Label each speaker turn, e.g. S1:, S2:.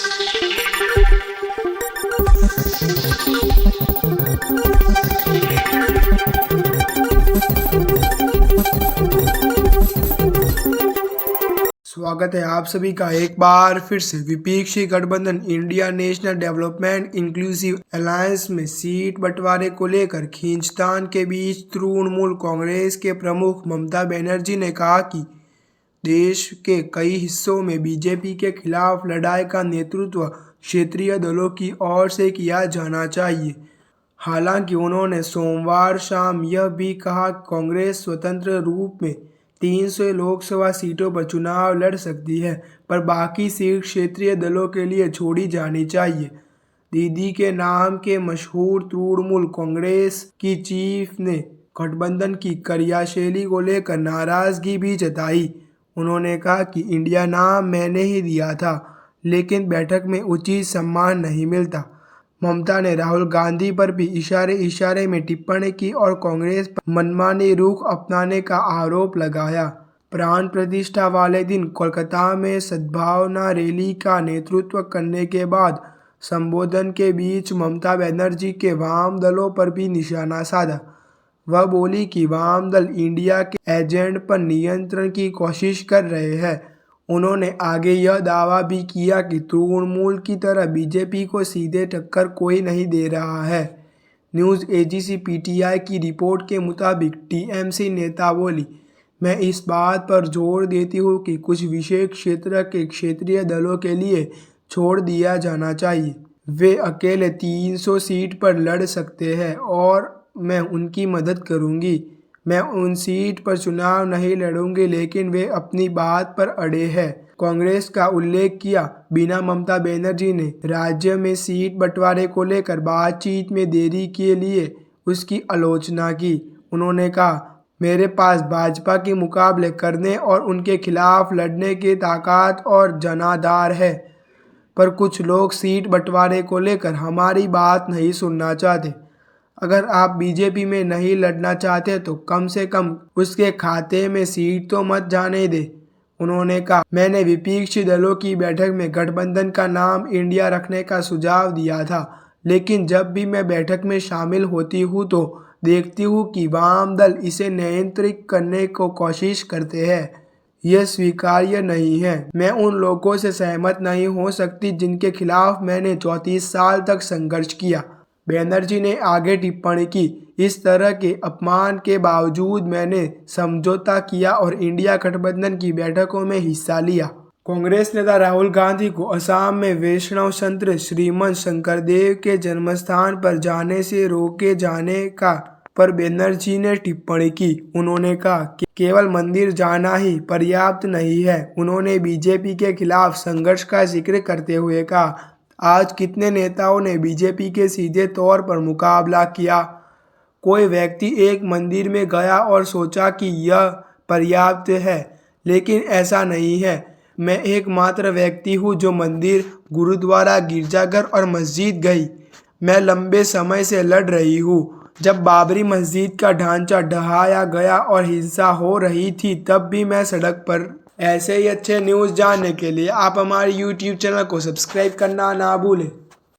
S1: स्वागत है आप सभी का एक बार फिर से विपक्षी गठबंधन India national development inclusive alliance में सीट बंटवारे को लेकर खींचतान के बीच तृणमूल कांग्रेस के प्रमुख ममता बनर्जी ने कहा कि देश के कई हिस्सों में बीजेपी के खिलाफ लड़ाई का नेतृत्व क्षेत्रीय दलों की ओर से किया जाना चाहिए। हालांकि उन्होंने सोमवार शाम यह भी कहा कि कांग्रेस स्वतंत्र रूप में 300 लोकसभा सीटों पर चुनाव लड़ सकती है, पर बाकी सीट क्षेत्रीय दलों के लिए छोड़ी जानी चाहिए। दीदी के नाम के मशहूर तृणमूल कांग्रेस की चीफ ने गठबंधन की कार्यशैली को लेकर नाराजगी भी जताई। उन्होंने कहा कि इंडिया नाम मैंने ही दिया था, लेकिन बैठक में उचित सम्मान नहीं मिलता। ममता ने राहुल गांधी पर भी इशारे में टिप्पणी की और कांग्रेस पर मनमानी रुख अपनाने का आरोप लगाया। प्राण प्रतिष्ठा वाले दिन कोलकाता में सद्भावना रैली का नेतृत्व करने के बाद संबोधन के बीच ममता बनर्जी के वाम दलों पर भी निशाना साधा। वह बोली कि वाम दल इंडिया के एजेंडे पर नियंत्रण की कोशिश कर रहे हैं। उन्होंने आगे यह दावा भी किया कि तृणमूल की तरह बीजेपी को सीधे टक्कर कोई नहीं दे रहा है। न्यूज़ एजेंसी पीटीआई की रिपोर्ट के मुताबिक टीएमसी नेता बोली, मैं इस बात पर जोर देती हूँ कि कुछ विशेष क्षेत्र के क्षेत्रीय दलों के लिए छोड़ दिया जाना चाहिए। वे अकेले 300 सीट पर लड़ सकते हैं और मैं उनकी मदद करूँगी। मैं उन सीट पर चुनाव नहीं लड़ूंगी, लेकिन वे अपनी बात पर अड़े हैं। कांग्रेस का उल्लेख किया बिना ममता बनर्जी ने राज्य में सीट बंटवारे को लेकर बातचीत में देरी के लिए उसकी आलोचना की। उन्होंने कहा, मेरे पास भाजपा के मुकाबले करने और उनके खिलाफ लड़ने की ताकत और जनाधार है, पर कुछ लोग सीट बंटवारे को लेकर हमारी बात नहीं सुनना चाहते। अगर आप बीजेपी में नहीं लड़ना चाहते तो कम से कम उसके खाते में सीट तो मत जाने दे। उन्होंने कहा, मैंने विपक्षी दलों की बैठक में गठबंधन का नाम इंडिया रखने का सुझाव दिया था, लेकिन जब भी मैं बैठक में शामिल होती हूँ तो देखती हूँ कि वाम दल इसे नियंत्रित करने को कोशिश करते हैं। यह स्वीकार्य नहीं है। मैं उन लोगों से सहमत नहीं हो सकती जिनके खिलाफ मैंने 34 साल तक संघर्ष किया। बनर्जी ने आगे टिप्पणी की, इस तरह के अपमान के बावजूद मैंने समझौता किया और इंडिया गठबंधन की बैठकों में हिस्सा लिया। कांग्रेस नेता राहुल गांधी को असम में वैष्णव संत श्रीमंत शंकरदेव के जन्मस्थान पर जाने से रोके जाने का पर बनर्जी ने टिप्पणी की। उन्होंने कहा कि केवल मंदिर जाना ही पर्याप्त नहीं है। उन्होंने बीजेपी के खिलाफ संघर्ष का जिक्र करते हुए कहा, आज कितने नेताओं ने बीजेपी के सीधे तौर पर मुकाबला किया। कोई व्यक्ति एक मंदिर में गया और सोचा कि यह पर्याप्त है, लेकिन ऐसा नहीं है। मैं एकमात्र व्यक्ति हूँ जो मंदिर, गुरुद्वारा, गिरजाघर और मस्जिद गई। मैं लंबे समय से लड़ रही हूँ। जब बाबरी मस्जिद का ढांचा ढहाया गया और हिंसा हो रही थी, तब भी मैं सड़क पर। ऐसे ही अच्छे न्यूज़ जानने के लिए आप हमारे YouTube चैनल को सब्सक्राइब करना ना भूलें।